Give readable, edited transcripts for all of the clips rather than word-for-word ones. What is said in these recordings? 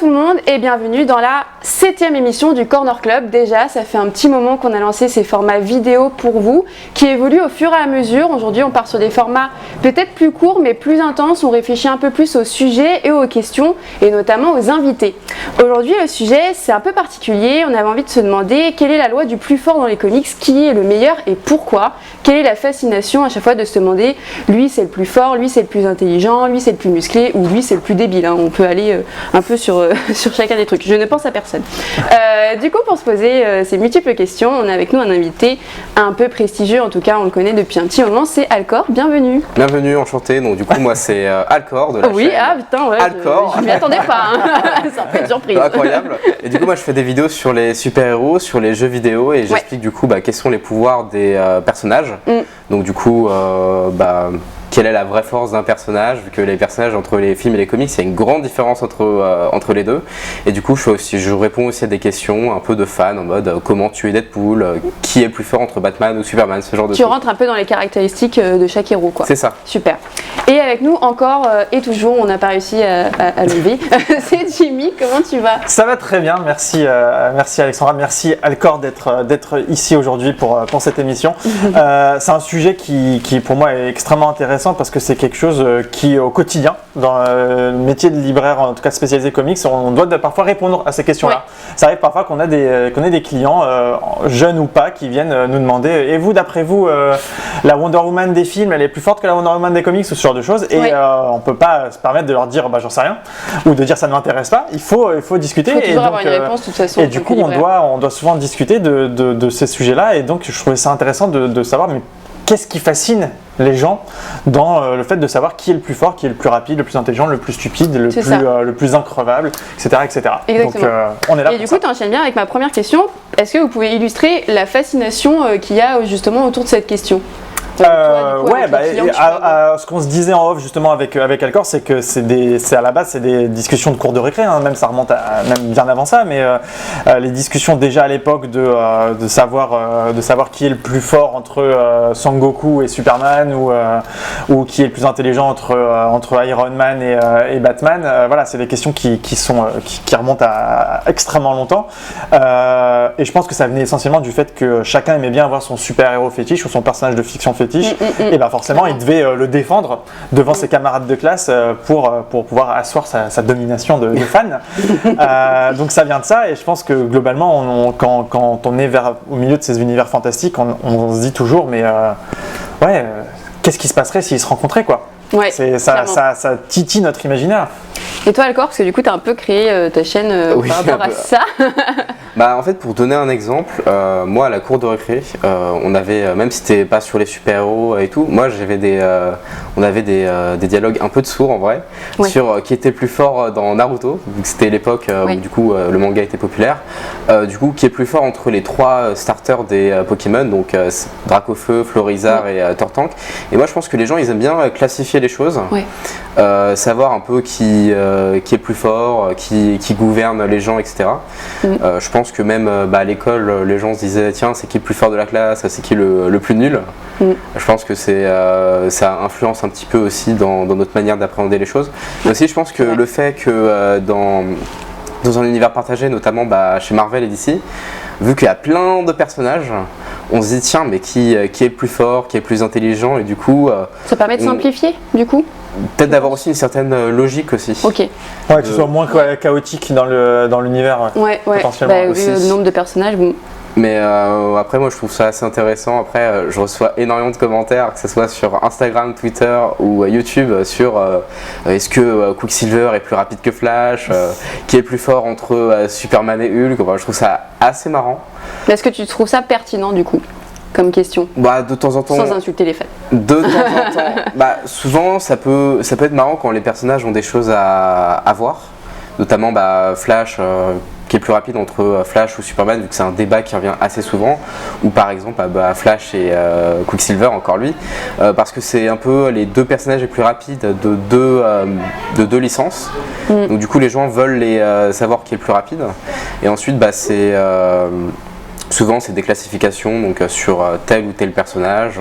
tout le monde et bienvenue dans la 7e émission du Corner Club. Déjà, ça fait un petit moment qu'on a lancé ces formats vidéo pour vous qui évoluent au fur et à mesure. Aujourd'hui, on part sur des formats peut-être plus courts mais plus intenses. On réfléchit un peu plus au sujet et aux questions et notamment aux invités. Aujourd'hui, le sujet, c'est un peu particulier. On avait envie de se demander quelle est la loi du plus fort dans les comics, qui est le meilleur et pourquoi. Quelle est la fascination à chaque fois de se demander lui c'est le plus fort, lui c'est le plus intelligent, lui c'est le plus musclé ou lui c'est le plus débile. On peut aller un peu sur chacun des trucs. Je ne pense à personne. Du coup, pour se poser ces multiples questions, on a avec nous un invité un peu prestigieux, en tout cas on le connaît depuis un petit moment, c'est Alcor. Bienvenue. Bienvenue, enchanté. Donc du coup moi c'est Alcor de la chaîne. Oui, ah putain, ouais, Alcor. Je m'y attendais pas. C'est un peu une surprise. Incroyable. Et du coup moi je fais des vidéos sur les super-héros, sur les jeux vidéo et j'explique du coup quels sont les pouvoirs des personnages. Donc du coup quelle est la vraie force d'un personnage, vu que les personnages entre les films et les comics, il y a une grande différence entre les deux. Et du coup, je réponds aussi à des questions un peu de fans, en mode comment tuer Deadpool, qui est le plus fort entre Batman ou Superman, ce genre de trucs. Tu rentres un peu dans les caractéristiques de chaque héros, quoi. C'est ça. Super. Et avec nous encore et toujours, on n'a pas réussi à lever, c'est Jimmy. Comment tu vas? Ça va très bien, merci Alexandra, merci Alcor d'être ici aujourd'hui pour cette émission. C'est un sujet qui pour moi est extrêmement intéressant parce que c'est quelque chose qui au quotidien dans le métier de libraire, en tout cas spécialisé comics, on doit parfois répondre à ces questions-là. Ouais. Ça arrive parfois qu'on a des clients jeunes ou pas qui viennent nous demander et vous, d'après vous, la Wonder Woman des films elle est plus forte que la Wonder Woman des comics ou ce genre de choses et on peut pas se permettre de leur dire j'en sais rien ou de dire ça ne m'intéresse pas. Il faut discuter. Il faut toujours avoir une réponse de toute façon. Et du coup on doit souvent discuter de ces sujets-là et donc je trouvais ça intéressant de savoir mais qu'est-ce qui fascine les gens dans le fait de savoir qui est le plus fort, qui est le plus rapide, le plus intelligent, le plus stupide, le plus increvable, etc. Exactement. Donc on est là. Et du coup, tu enchaînes bien avec ma première question. Est-ce que vous pouvez illustrer la fascination qu'il y a justement autour de cette question? Ce qu'on se disait en off justement avec Alcor, c'est que c'est à la base c'est des discussions de cours de récré, même ça remonte même bien avant ça, mais les discussions déjà à l'époque de savoir qui est le plus fort entre Sangoku et Superman ou qui est le plus intelligent entre Iron Man et Batman. Voilà, c'est des questions qui remontent à extrêmement longtemps. Et je pense que ça venait essentiellement du fait que chacun aimait bien avoir son super-héros fétiche ou son personnage de fiction fétiche. Et forcément il devait le défendre devant ses camarades de classe pour pouvoir asseoir sa domination de fan. Donc ça vient de ça et je pense que globalement quand on est au milieu de ces univers fantastiques on se dit toujours mais qu'est-ce qui se passerait s'ils se rencontraient quoi. Ouais, ça titille notre imaginaire. Et toi Alcor, parce que du coup tu as un peu créé ta chaîne par rapport à ça. En fait, pour donner un exemple, moi à la cour de récré, on avait, même si c'était pas sur les super-héros et tout, moi on avait des dialogues un peu de sourds en vrai, sur qui était le plus fort dans Naruto, vu que c'était l'époque où du coup le manga était populaire, du coup qui est le plus fort entre les trois starters des Pokémon, donc Dracofeu, Florizarre et Tortank. Et moi je pense que les gens ils aiment bien classifier les choses, savoir un peu qui est plus fort, qui gouverne les gens, etc. Je pense que même à l'école, les gens se disaient tiens, c'est qui le plus fort de la classe, c'est qui le plus nul. Je pense que ça influence un petit peu aussi dans notre manière d'appréhender les choses. Mais aussi, je pense que le fait que dans un univers partagé, notamment chez Marvel et DC, vu qu'il y a plein de personnages, on se dit tiens, mais qui est le plus fort, qui est le plus intelligent, et du coup. Ça permet de simplifier, du coup. Peut-être d'avoir aussi une certaine logique aussi. Ok. Ouais, que ce soit moins chaotique dans l'univers. Potentiellement. Vu le nombre de personnages. Bon. Mais après, moi je trouve ça assez intéressant. Après, je reçois énormément de commentaires, que ce soit sur Instagram, Twitter ou YouTube, sur est-ce que Quicksilver est plus rapide que Flash, qui est le plus fort entre Superman et Hulk. Je trouve ça assez marrant. Mais est-ce que tu trouves ça pertinent du coup comme question? De temps en temps. Sans insulter les fans. De temps en temps. Souvent, ça peut être marrant quand les personnages ont des choses à voir. Notamment Flash, qui est plus rapide entre Flash ou Superman, vu que c'est un débat qui revient assez souvent. Ou par exemple, Flash et Quicksilver, encore lui. Parce que c'est un peu les deux personnages les plus rapides de deux licences. Donc du coup, les gens veulent savoir qui est le plus rapide. Et ensuite, souvent c'est des classifications donc sur tel ou tel personnage.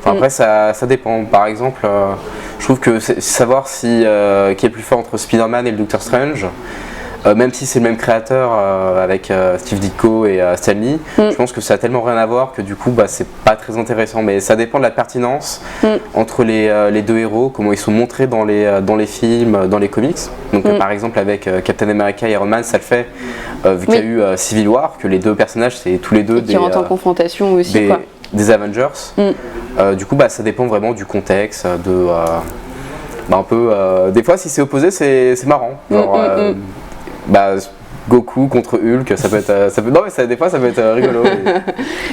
Après ça dépend. Par exemple, je trouve que savoir qui est plus fort entre Spider-Man et le Doctor Strange, même si c'est le même créateur avec Steve Ditko et Stan Lee, je pense que ça a tellement rien à voir que du coup c'est pas très intéressant, mais ça dépend de la pertinence entre les deux héros, comment ils sont montrés dans les films, dans les comics. Donc par exemple avec Captain America et Iron Man, ça le fait vu qu'il y a eu Civil War, que les deux personnages c'est tous les deux qui rentrent en confrontation aussi des Avengers. Du coup ça dépend vraiment du contexte, un peu des fois si c'est opposé c'est marrant. Genre, Goku contre Hulk, ça peut être, non mais des fois ça peut être rigolo.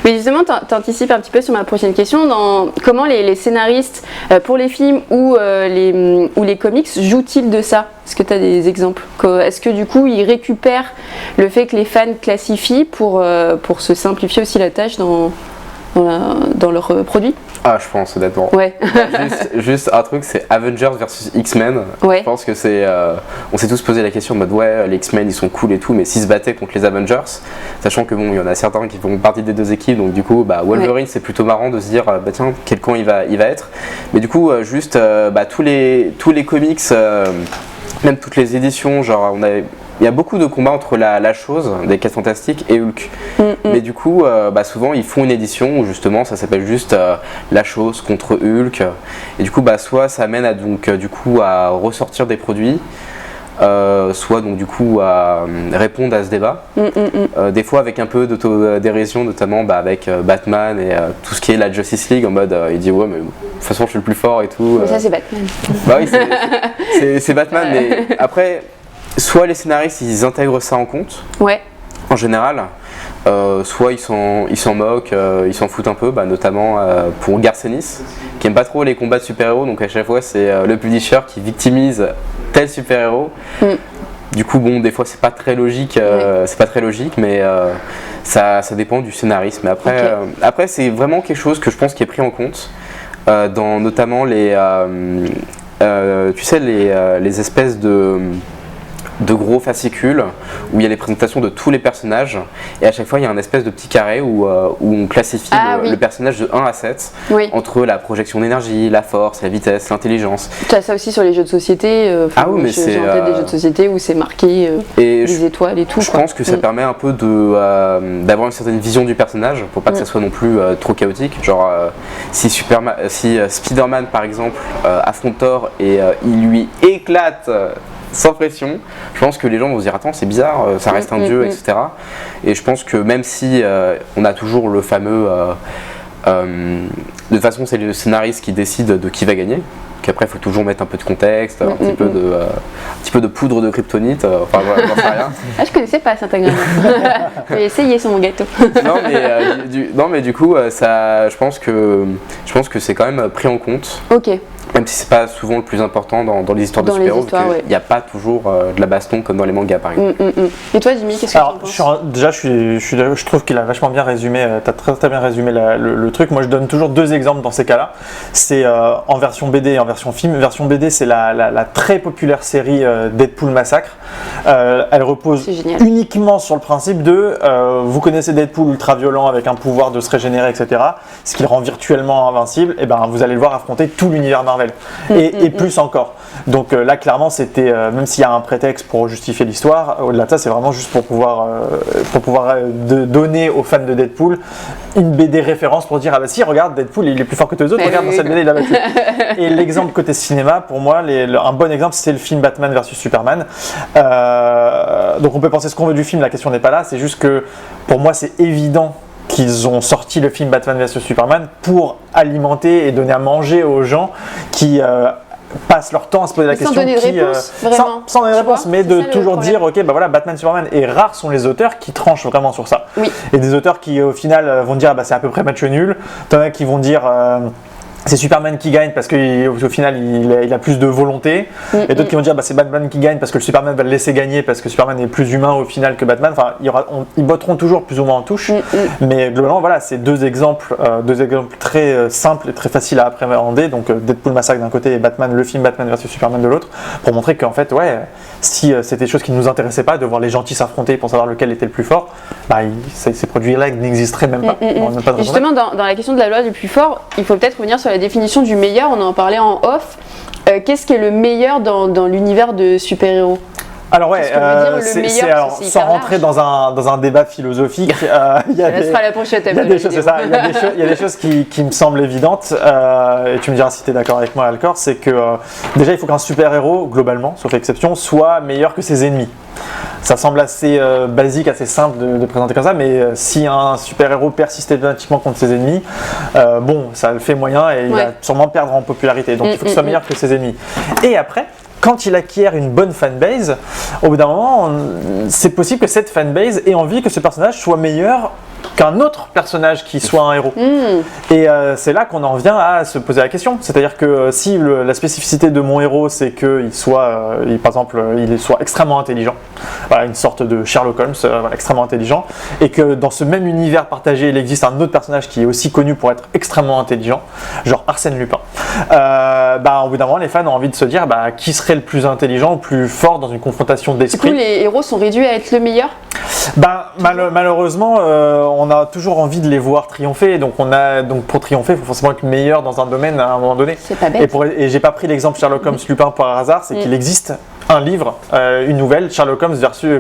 Mais justement, t'anticipes un petit peu sur ma prochaine question, dans comment les scénaristes pour les films ou les comics jouent-ils de ça? Est-ce que tu as des exemples? Est-ce que du coup ils récupèrent le fait que les fans classifient pour se simplifier aussi la tâche dans leurs produits? Ah, je pense honnêtement. Ouais. juste un truc, c'est Avengers versus X-Men. Ouais. Je pense que c'est. On s'est tous posé la question en mode les X-Men ils sont cool et tout, mais s'ils se battaient contre les Avengers, sachant que il y en a certains qui font partie des deux équipes, donc du coup Wolverine c'est plutôt marrant de se dire tiens quel camp il va être. Mais du coup juste tous les comics, même toutes les éditions, genre il y a beaucoup de combats entre la chose, des 4 Fantastiques et Hulk. Mais du coup, souvent ils font une édition où justement ça s'appelle juste la chose contre Hulk. Et du coup, soit ça amène à ressortir des produits, soit donc du coup à répondre à ce débat. Des fois avec un peu d'autodérision, notamment avec Batman et tout ce qui est la Justice League, en mode il dit ouais mais de toute façon je suis le plus fort et tout. Mais ça c'est Batman. Oui, c'est Batman, mais après. Soit les scénaristes ils intègrent ça en compte, en général, soit ils s'en moquent, ils s'en foutent un peu, notamment pour Garcenis, qui aime pas trop les combats de super-héros, donc à chaque fois c'est le Punisher qui victimise tel super-héros. Du coup des fois c'est pas très logique, mais ça dépend du scénariste. Mais après c'est vraiment quelque chose que je pense qui est pris en compte dans notamment les espèces de gros fascicules où il y a les présentations de tous les personnages et à chaque fois il y a un espèce de petit carré où on classifie le personnage de 1 à 7 entre la projection d'énergie, la force, la vitesse, l'intelligence. Tu as ça aussi sur les jeux de société, mais c'est en tête des jeux de société où c'est marqué des étoiles et tout. Je pense que ça permet un peu d'avoir une certaine vision du personnage pour pas que ça soit non plus trop chaotique. Genre si Spider-Man par exemple affronte Thor et il lui éclate sans pression, je pense que les gens vont se dire attends c'est bizarre, ça reste un dieu, etc. Et je pense que même si on a toujours le fameux de toute façon c'est le scénariste qui décide de qui va gagner, qu'après il faut toujours mettre un peu de contexte, un petit peu de poudre de kryptonite, j'en sais rien. Ah je connaissais pas cet ingrédient. J'ai essayé sur mon gâteau. non mais du coup je pense que c'est quand même pris en compte. Même si c'est pas souvent le plus important dans les histoires de super-héros, il n'y a pas toujours de la baston comme dans les mangas par exemple. Et toi Jimmy, qu'est-ce que tu en penses? Déjà je trouve qu'il a vachement bien résumé, tu as très bien résumé le truc. Moi je donne toujours 2 exemples dans ces cas-là. C'est en version BD et en version film. Version BD c'est la très populaire série Deadpool Massacre. Elle repose uniquement sur le principe de vous connaissez Deadpool ultra violent avec un pouvoir de se régénérer, etc. Ce qui le rend virtuellement invincible, et vous allez le voir affronter tout l'univers Marvel. Et plus encore. Donc là clairement c'était, même s'il y a un prétexte pour justifier l'histoire, au-delà de ça c'est vraiment juste pour pouvoir donner aux fans de Deadpool une BD référence pour dire ah bah si regarde Deadpool il est plus fort que tous les autres, regarde dans cette BD il a battu. Et l'exemple côté cinéma pour moi un bon exemple c'est le film Batman vs Superman. Donc on peut penser ce qu'on veut du film, la question n'est pas là, c'est juste que pour moi c'est évident qu'ils ont sorti le film Batman vs Superman pour alimenter et donner à manger aux gens qui passent leur temps à se poser la question. Sans donner de réponse, vraiment. Sans donner de réponse, mais de toujours dire ok Batman Superman, et rares sont les auteurs qui tranchent vraiment sur ça. Et des auteurs qui au final vont dire c'est à peu près match nul, t'en as qui vont dire c'est Superman qui gagne parce qu'au final il a plus de volonté, et d'autres qui vont dire c'est Batman qui gagne parce que le Superman va le laisser gagner parce que Superman est plus humain au final que Batman. Enfin ils botteront toujours plus ou moins en touche, mais globalement voilà c'est 2 exemples très simples et très faciles à appréhender, donc Deadpool Massacre d'un côté et le film Batman vs Superman de l'autre, pour montrer qu'en fait si c'était des choses qui ne nous intéressaient pas de voir les gentils s'affronter pour savoir lequel était le plus fort, ces produits-là n'existeraient même pas. Et justement dans la question de la loi du plus fort, il faut peut-être revenir sur la définition du meilleur, on en parlait en off. Qu'est-ce qui est le meilleur dans l'univers de super-héros? Alors ouais, Qu'est-ce qu'on veut dire, le meilleur, alors, c'est sans hyper rentrer large. dans un débat philosophique, il y a Ça sera la prochaine il y a des choses, c'est ça. Il y a des choses qui me semblent évidentes, et tu me diras si tu es d'accord avec moi, Alcor, c'est que déjà il faut qu'un super-héros, globalement, sauf exception, soit meilleur que ses ennemis. Ça semble assez basique, assez simple de présenter comme ça, mais si un super-héros perd systématiquement contre ses ennemis, bon, ça le fait moyen et il va sûrement perdre en popularité. Donc il faut qu'il soit meilleur que ses ennemis. Et après, quand il acquiert une bonne fanbase, au bout d'un moment, c'est possible que cette fanbase ait envie que ce personnage soit meilleur qu'un autre personnage qui soit un héros. Et c'est là qu'on en vient à se poser la question. C'est-à-dire que si la spécificité de mon héros, c'est qu'il soit, par exemple, il soit extrêmement intelligent, voilà, une sorte de Sherlock Holmes, voilà, extrêmement intelligent, et que dans ce même univers partagé, il existe un autre personnage qui est aussi connu pour être extrêmement intelligent, genre Arsène Lupin. Au bout d'un moment, les fans ont envie de se dire qui serait le plus intelligent, le plus fort dans une confrontation d'esprit. Du coup, les héros sont réduits à être le meilleur. Malheureusement, on a toujours envie de les voir triompher. Donc pour triompher, il faut forcément être meilleur dans un domaine à un moment donné. C'est pas bête. Et j'ai pas pris l'exemple Sherlock Holmes Lupin par hasard, c'est qu'il existe un livre, une nouvelle, Sherlock Holmes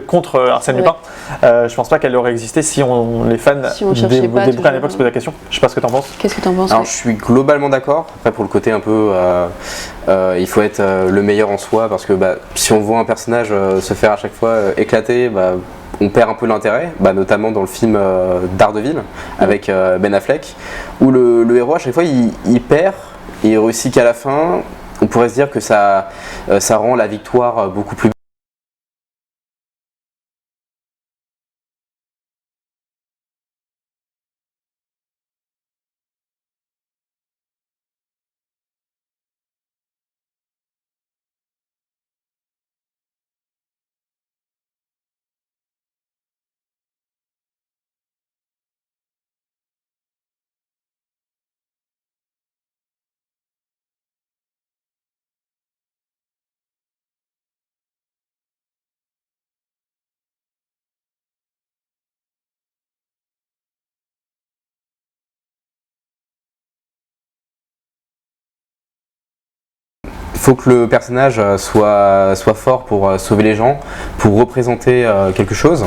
contre Arsène Lupin. Je pense pas qu'elle aurait existé si les fans des bouquins à l'époque se posaient la question. Je sais pas ce que t'en penses. Qu'est-ce que t'en penses? Alors je suis globalement d'accord. Après pour le côté un peu, il faut être le meilleur en soi parce que si on voit un personnage se faire à chaque fois éclater, on perd un peu l'intérêt, notamment dans le film Daredevil avec Ben Affleck, où le héros à chaque fois il perd et il réussit qu'à la fin. On pourrait se dire que ça rend la victoire beaucoup plus. Il faut que le personnage soit fort pour sauver les gens, pour représenter quelque chose.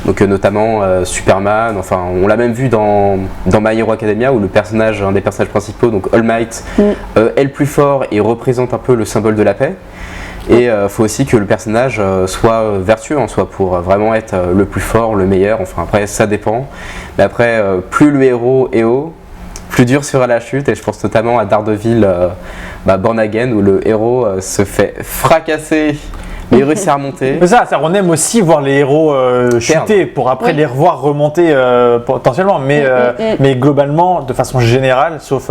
Donc notamment Superman, enfin on l'a même vu dans My Hero Academia où un des personnages principaux, donc All Might, est le plus fort et représente un peu le symbole de la paix. Et il faut aussi que le personnage soit vertueux en soi pour vraiment être le plus fort, le meilleur, enfin après ça dépend. Mais après, plus le héros est haut, plus dur sera la chute, et je pense notamment à Daredevil Born Again où le héros se fait fracasser mais il réussit à remonter. C'est ça, on aime aussi voir les héros chuter pour après les revoir remonter potentiellement, mais globalement, de façon générale, sauf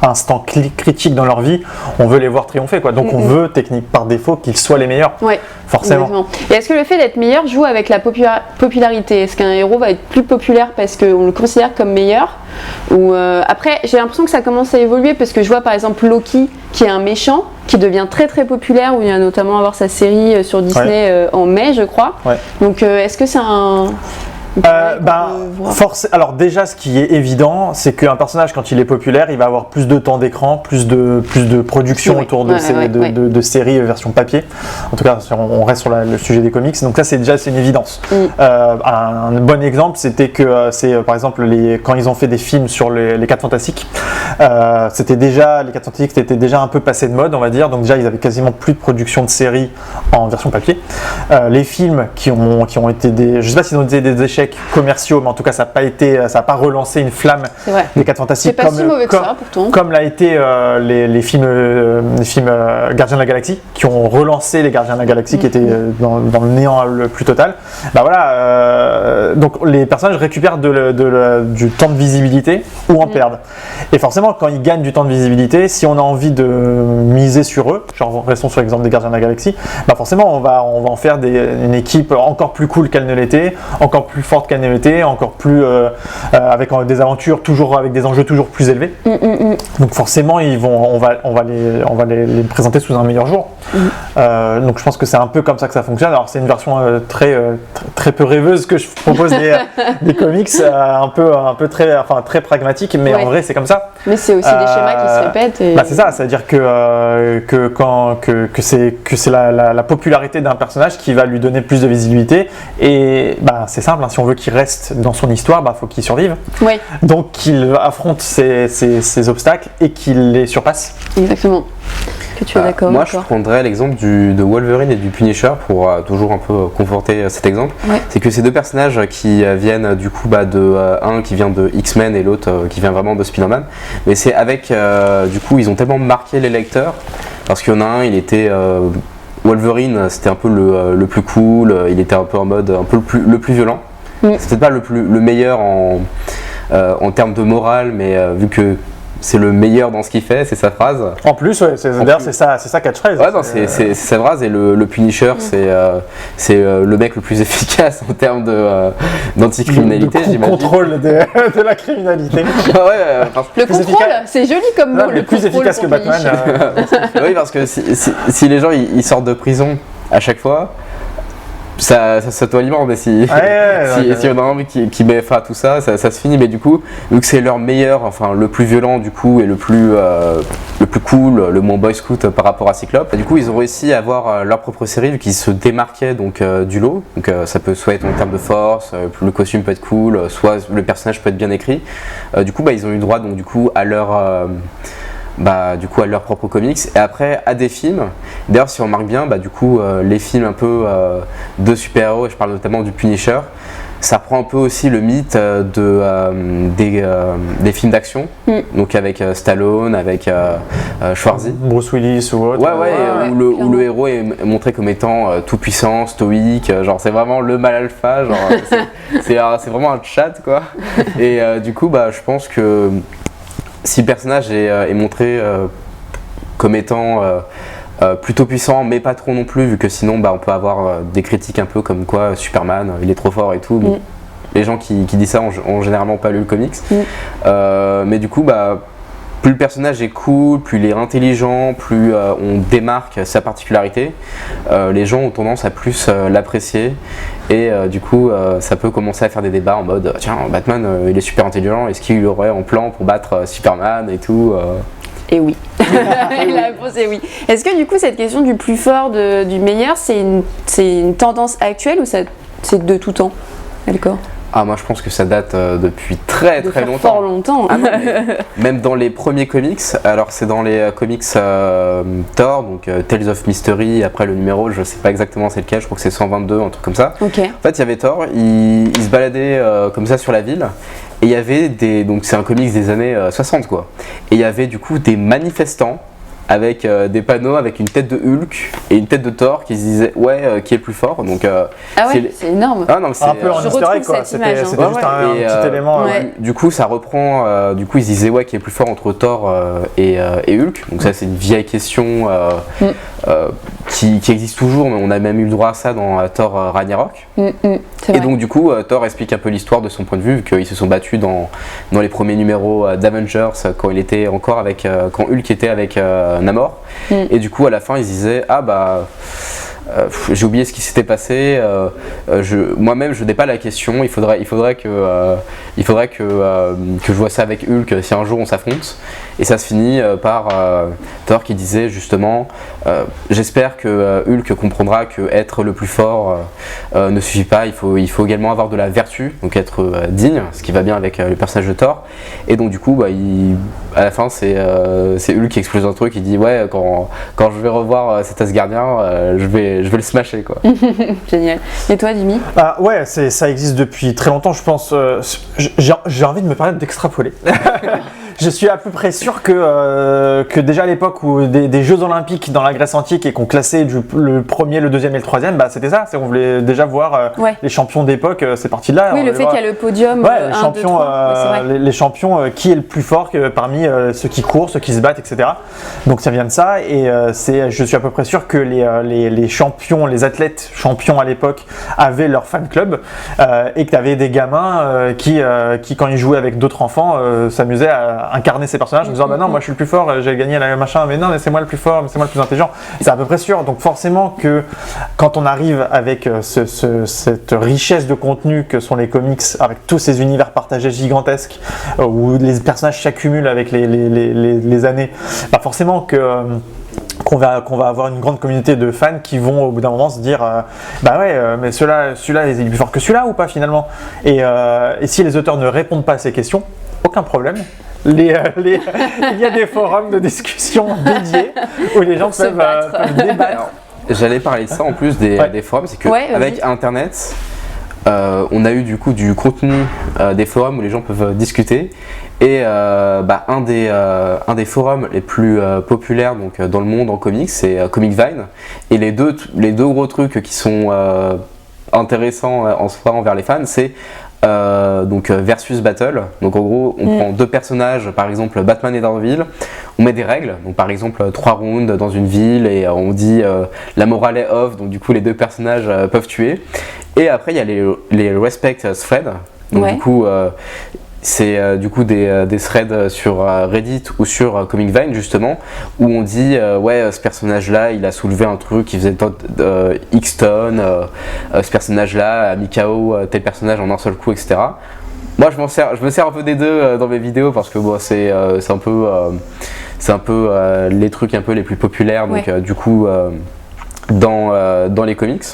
instant critique dans leur vie, on veut les voir triompher, quoi. Donc on veut, technique par défaut, qu'ils soient les meilleurs, forcément. Exactement. Et est-ce que le fait d'être meilleur joue avec la popularité? Est-ce qu'un héros va être plus populaire parce qu'on le considère comme meilleur? Ou après, j'ai l'impression que ça commence à évoluer parce que je vois par exemple Loki, qui est un méchant, qui devient très très populaire, où il y a notamment à voir sa série sur Disney en mai, je crois. Donc est-ce que c'est un... Alors déjà, ce qui est évident, c'est qu'un personnage, quand il est populaire, il va avoir plus de temps d'écran, plus de production autour de séries version papier. En tout cas, on reste sur le sujet des comics. Donc ça, c'est une évidence. Un bon exemple, c'était que par exemple quand ils ont fait des films sur les 4 Fantastiques, les 4 Fantastiques étaient déjà un peu passés de mode, on va dire. Donc déjà, ils avaient quasiment plus de production de séries en version papier. Les films qui ont été je sais pas s'ils ont été des échecs commerciaux, mais en tout cas ça n'a pas relancé une flamme des 4 Fantastiques comme l'a été les films Gardiens de la Galaxie, qui ont relancé les Gardiens de la Galaxie qui étaient dans le néant le plus total. Donc les personnages récupèrent du temps de visibilité ou en perdent. Et forcément, quand ils gagnent du temps de visibilité, si on a envie de miser sur eux, genre restons sur l'exemple des Gardiens de la Galaxie, forcément on va en faire une équipe encore plus cool qu'elle ne l'était, encore plus forte qu'elle ne l'était, encore plus avec des aventures toujours avec des enjeux toujours plus élevés. Donc forcément on va les présenter sous un meilleur jour. Donc je pense que c'est un peu comme ça que ça fonctionne. Alors c'est une version très peu rêveuse que je propose des comics, un peu très pragmatique, mais en vrai c'est comme ça. Mais c'est aussi des schémas qui se répètent. C'est ça, c'est-à-dire que c'est la popularité d'un personnage qui va lui donner plus de visibilité. Et c'est simple, si on veut qu'il reste dans son histoire, faut qu'il survive. Oui. Donc qu'il affronte ces obstacles et qu'il les surpasse. Exactement. Que tu es d'accord? Moi, je prendrais l'exemple de Wolverine et du Punisher pour toujours un peu conforter cet exemple. Ouais. C'est que ces deux personnages qui viennent du coup un qui vient de X-Men et l'autre qui vient vraiment de Spider-Man. Mais c'est avec du coup ils ont tellement marqué les lecteurs parce qu'il y en a un, il était Wolverine, c'était un peu le plus cool, il était un peu en mode un peu le plus violent. C'est peut-être pas le meilleur en termes de morale, mais vu que c'est le meilleur dans ce qu'il fait, c'est sa phrase. En plus, ouais, d'ailleurs c'est ça catchphrase. Ouais, c'est sa phrase, et le Punisher, c'est le mec le plus efficace en termes d'anticriminalité, j'imagine. Contrôle de la criminalité. Le contrôle, c'est joli comme mot. Le plus efficace que Batman. Oui, parce que si les gens ils sortent de prison à chaque fois, ça s'auto-alimente, mais si on a un mec qui met fin à tout ça, ça se finit. Mais du coup, vu que c'est leur meilleur, enfin le plus violent du coup et le plus cool, le moins boy scout par rapport à Cyclope, du coup ils ont réussi à avoir leur propre série vu qu'ils se démarquaient donc du lot. Donc ça peut soit être en termes de force, le costume peut être cool, soit le personnage peut être bien écrit. Du coup ils ont eu droit donc du coup à leur à leurs propres comics et après à des films. D'ailleurs si on remarque bien, du coup les films un peu de super-héros, et je parle notamment du Punisher, ça reprend un peu aussi le mythe des films d'action, donc avec Stallone, avec Schwarzy, Bruce Willis ou autre. Où le héros est montré comme étant tout puissant, stoïque, genre c'est vraiment le mal alpha, genre c'est vraiment un chat quoi. Et du coup je pense que si le personnage est montré comme étant plutôt puissant, mais pas trop non plus, vu que sinon on peut avoir des critiques un peu comme quoi Superman, il est trop fort et tout. Les gens qui disent ça ont généralement pas lu le comics. Mais du coup, plus le personnage est cool, plus il est intelligent, plus on démarque sa particularité, les gens ont tendance à plus l'apprécier. Et du coup, ça peut commencer à faire des débats en mode tiens, Batman il est super intelligent, est-ce qu'il aurait en plan pour battre Superman et tout Et oui. La réponse est oui. Est-ce que du coup, cette question du plus fort, du meilleur, c'est une tendance actuelle ou c'est de tout temps? D'accord. Moi je pense que ça date depuis très longtemps. Fort longtemps. Non, même dans les premiers comics, alors c'est dans les comics Thor, donc Tales of Mystery, après le numéro, je sais pas exactement c'est lequel, je crois que c'est 122, un truc comme ça. Okay. En fait il y avait Thor, il se baladait comme ça sur la ville, et il y avait donc c'est un comics des années 60 quoi, et il y avait du coup des manifestants avec des panneaux avec une tête de Hulk et une tête de Thor qui se disaient qui est le plus fort. Donc c'est énorme. C'est un peu en easter egg quoi, c'était juste un petit élément. Du coup ça reprend, du coup ils se disaient qui est le plus fort entre Thor et Hulk. Donc ça c'est une vieille question qui existe toujours, mais on a même eu le droit à ça dans Thor Ragnarok. Et donc du coup Thor explique un peu l'histoire de son point de vue, vu qu'ils se sont battus dans les premiers numéros d'Avengers quand il était encore avec quand Hulk était avec Namor. Et du coup à la fin ils disaient j'ai oublié ce qui s'était passé, moi-même je n'ai pas la question, il faudrait que je vois ça avec Hulk si un jour on s'affronte. Et ça se finit par Thor qui disait justement j'espère que Hulk comprendra que être le plus fort ne suffit pas, il faut également avoir de la vertu, donc être digne, ce qui va bien avec le personnage de Thor. Et donc du coup à la fin c'est Hulk qui explose un truc, il dit quand je vais revoir cet Asgardien je vais le smasher quoi. Génial. Et toi Jimmy? Ça existe depuis très longtemps, je pense. J'ai envie de me permettre d'extrapoler. Je suis à peu près sûr que déjà à l'époque où des Jeux Olympiques dans la Grèce antique et qu'on classait le premier, le deuxième et le troisième, c'était ça. On voulait déjà voir les champions d'époque, c'est parti de là. Oui, le fait qu'il y a le podium. Les champions, qui est le plus fort parmi ceux qui courent, ceux qui se battent, etc. Donc ça vient de ça et je suis à peu près sûr que les champions, les athlètes champions à l'époque avaient leur fan club et que tu avais des gamins qui quand ils jouaient avec d'autres enfants s'amusaient à incarner ces personnages en disant bah non, moi je suis le plus fort, j'ai gagné la machin, mais non, mais c'est moi le plus fort, mais c'est moi le plus intelligent. C'est à peu près sûr. Donc forcément que quand on arrive avec cette richesse de contenu que sont les comics, avec tous ces univers partagés gigantesques où les personnages s'accumulent avec les années, bah forcément qu'on va avoir une grande communauté de fans qui vont au bout d'un moment se dire bah ouais mais celui-là il est plus fort que celui-là ou pas finalement, et si les auteurs ne répondent pas à ces questions, aucun problème. Il y a des forums de discussion dédiés où les gens peuvent débattre. Alors, j'allais parler de ça en plus des forums, c'est qu'avec Internet, on a eu du coup du contenu des forums où les gens peuvent discuter, et un des forums les plus populaires donc, dans le monde en comics, c'est Comic Vine, et les deux gros trucs qui sont intéressants en soi envers les fans, c'est versus battle. Donc en gros on prend deux personnages, par exemple Batman et Daredevil, on met des règles, donc par exemple 3 rounds dans une ville, et on dit la morale est off, donc du coup les deux personnages peuvent tuer. Et après il y a les respect threads, donc du coup c'est du coup des threads sur Reddit ou sur Comic Vine justement, où on dit ce personnage là il a soulevé un truc qui faisait X tonnes, ce personnage là a mis KO tel personnage en un seul coup, etc. Moi je me sers un peu des deux dans mes vidéos parce que bon, c'est un peu les trucs un peu les plus populaires, donc du coup dans les comics.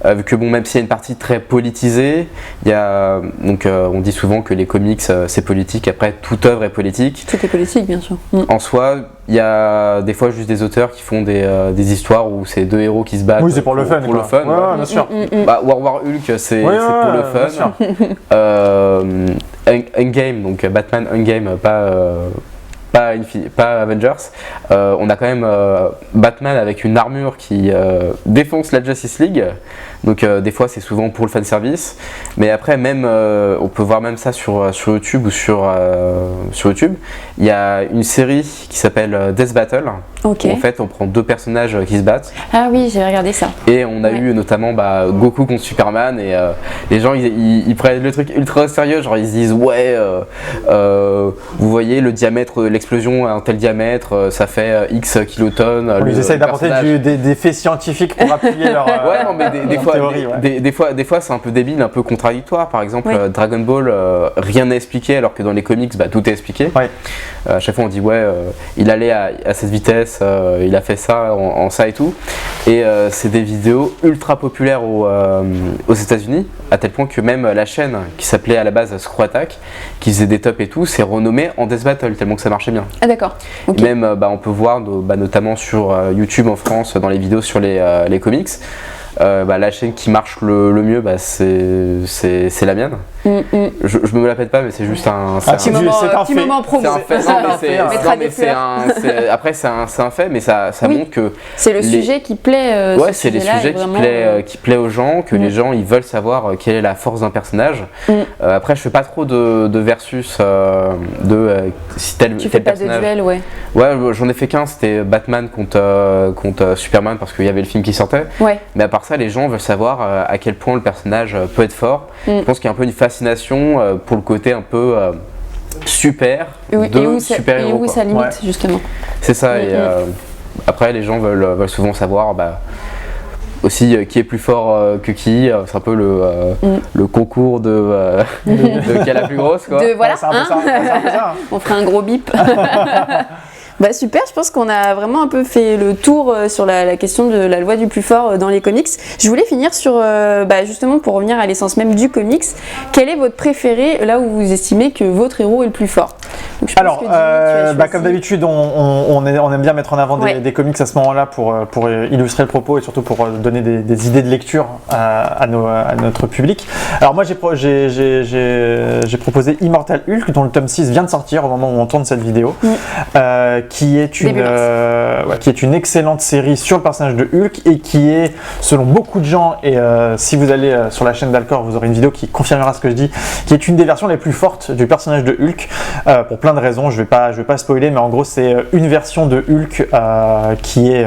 Vu que bon, même s'il y a une partie très politisée, il y a on dit souvent que les comics c'est politique. Après, toute œuvre est politique. Tout est politique, bien sûr. En soi, il y a des fois juste des auteurs qui font des histoires où c'est deux héros qui se battent. Oui, c'est pour le fun. Pour le fun. Ouais, bien sûr. War Hulk, c'est pour le fun. Endgame, donc Batman Endgame, pas Avengers. On a quand même Batman avec une armure qui défonce la Justice League. Donc des fois c'est souvent pour le fanservice. Mais après même on peut voir même ça sur YouTube ou sur YouTube. Il y a une série qui s'appelle Death Battle. Okay. Où en fait on prend deux personnages qui se battent. Ah oui, j'ai regardé ça. Et on a eu notamment Goku contre Superman, et les gens ils prennent le truc ultra au sérieux, genre ils se disent vous voyez le diamètre de l'explosion à un tel diamètre, ça fait X kilotonnes. Ils essayent d'apporter des faits scientifiques pour appuyer leur non mais des fois c'est un peu débile, un peu contradictoire. Par exemple Dragon Ball, rien n'est expliqué alors que dans les comics tout est expliqué. À chaque fois on dit il allait à cette vitesse, il a fait ça en ça et tout, et c'est des vidéos ultra populaires aux États-Unis, à tel point que même la chaîne qui s'appelait à la base Screw Attack, qui faisait des tops et tout, s'est renommée en Death Battle tellement que ça marchait bien. Ah d'accord. Okay. Même on peut voir notamment sur YouTube en France, dans les vidéos sur les comics, la chaîne qui marche le mieux, c'est la mienne. Je me la pète pas, mais c'est juste un petit moment promo. Après c'est un fait, mais ça montre que c'est le sujet qui plaît. C'est les sujets qui plaît aux gens, que les gens ils veulent savoir quelle est la force d'un personnage. Après je fais pas trop de versus si tel tu fais pas personnage. De duel, j'en ai fait qu'un, c'était Batman contre Superman, parce qu'il y avait le film qui sortait. Mais à part ça, les gens veulent savoir à quel point le personnage peut être fort. Je pense qu'il y a un peu une fascination pour le côté un peu super super-héros. Et où ça limite justement. C'est ça. Et après, les gens veulent souvent savoir aussi qui est plus fort que qui. C'est un peu le concours de qui est la plus grosse, quoi. C'est un peu ça. On fera un gros bip. Super, je pense qu'on a vraiment un peu fait le tour sur la question de la loi du plus fort dans les comics. Je voulais finir sur, justement pour revenir à l'essence même du comics, quel est votre préféré là où vous estimez que votre héros est le plus fort? Donc, alors, comme d'habitude, on aime bien mettre en avant des comics à ce moment-là pour illustrer le propos et surtout pour donner des idées de lecture à notre public. Alors moi j'ai proposé Immortal Hulk, dont le tome 6 vient de sortir au moment où on tourne cette vidéo. Qui est une excellente série sur le personnage de Hulk et qui est, selon beaucoup de gens, et si vous allez sur la chaîne d'Alcor, vous aurez une vidéo qui confirmera ce que je dis, qui est une des versions les plus fortes du personnage de Hulk, pour plein de raisons. Je vais pas spoiler, mais en gros c'est une version de Hulk qui est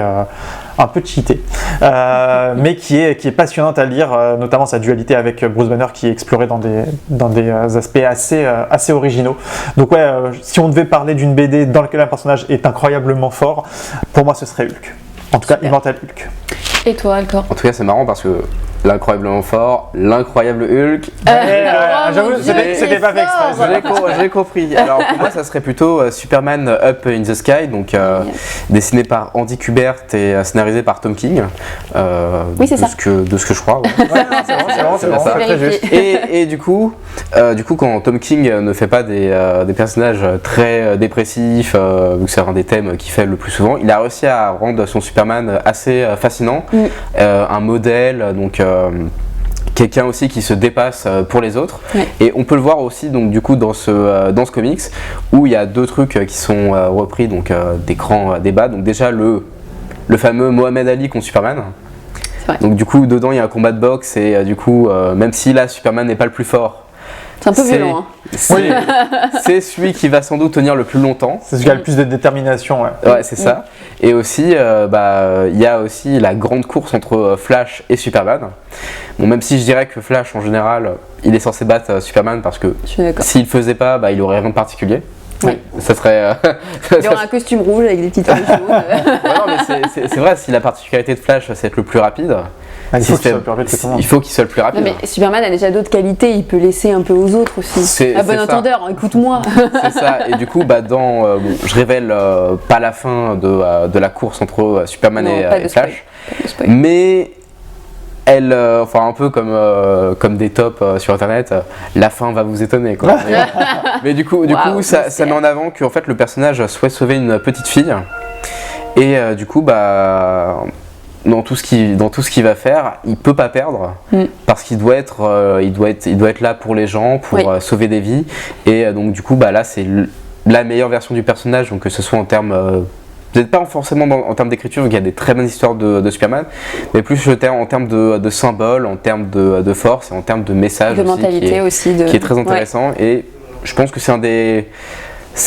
un peu cheatée, mais qui est passionnante à lire, notamment sa dualité avec Bruce Banner qui est explorée dans des aspects assez originaux. Donc ouais, si on devait parler d'une BD dans laquelle un personnage est incroyablement fort, pour moi ce serait Hulk. En tout cas, Immortal Hulk. Et toi, Alcor? En tout cas, c'est marrant parce que l'incroyablement fort, l'incroyable Hulk. J'avoue, c'était pas fait exprès. Je l'ai compris. Alors pour moi, ça serait plutôt Superman Up in the Sky, donc dessiné par Andy Kubert et scénarisé par Tom King. Oui, c'est ça. De ce que je crois. Ouais. C'est vraiment très juste. Et du coup, quand Tom King ne fait pas des personnages très dépressifs, vu que c'est un des thèmes qu'il fait le plus souvent, il a réussi à rendre son Superman assez fascinant, un modèle, donc quelqu'un aussi qui se dépasse pour les autres. Et on peut le voir aussi donc du coup dans ce comics où il y a deux trucs qui sont repris, donc des grands débats. Donc déjà le fameux Mohamed Ali contre Superman. Donc du coup dedans il y a un combat de boxe et du coup même si là Superman n'est pas le plus fort, c'est un peu violent. C'est celui qui va sans doute tenir le plus longtemps. C'est celui qui a le plus de détermination. Ouais, c'est ça. Et aussi, il y a aussi la grande course entre Flash et Superman. Bon, même si je dirais que Flash, en général, il est censé battre Superman parce que s'il le faisait pas, il aurait rien de particulier. Oui. Ça serait. Il aurait un costume rouge avec des petites oreilles jaunes. Non, mais c'est vrai, si la particularité de Flash, c'est être le plus rapide. Il faut qu'il soit le plus rapide que tout le monde. Il faut qu'il soit le plus rapide. Non, mais Superman a déjà d'autres qualités, il peut laisser un peu aux autres aussi. À bon entendeur, écoute-moi. C'est ça, et du coup, je révèle pas la fin de la course entre Superman et Flash, mais elle, un peu comme des tops sur internet, la fin va vous étonner, quoi. Mais du coup, ça met en avant qu'en fait le personnage souhaite sauver une petite fille, et du coup, dans tout ce qu'il va faire, il peut pas perdre parce qu'il doit être là pour les gens, pour sauver des vies. Et donc du coup, là, c'est la meilleure version du personnage, donc que ce soit en termes, peut-être pas forcément en termes d'écriture, il y a des très bonnes histoires de Superman, mais plus en termes de symboles, en termes de force et en termes de message de mentalité aussi, qui est très intéressant. Et je pense que c'est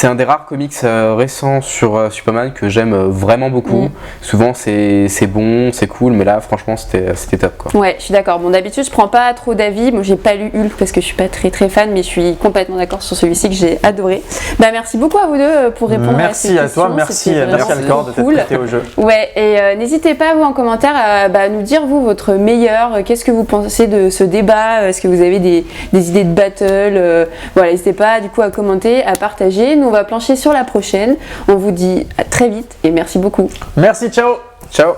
un des rares comics récents sur Superman que j'aime vraiment beaucoup. Souvent c'est bon, c'est cool, mais là franchement c'était top, quoi. Ouais, je suis d'accord. Bon, d'habitude je prends pas trop d'avis. Moi j'ai pas lu Hulk parce que je suis pas très fan, mais je suis complètement d'accord sur celui-ci que j'ai adoré. Merci beaucoup à vous deux pour répondre à ces questions. Merci à toi, merci Alcor de t'être prêté au jeu. Ouais, et n'hésitez pas vous en commentaire à nous dire vous votre meilleur. Qu'est-ce que vous pensez de ce débat? Est-ce que vous avez des idées de battle? Voilà, n'hésitez pas du coup à commenter, à partager. Nous on va plancher sur la prochaine. On vous dit à très vite et merci beaucoup. Merci, ciao. Ciao.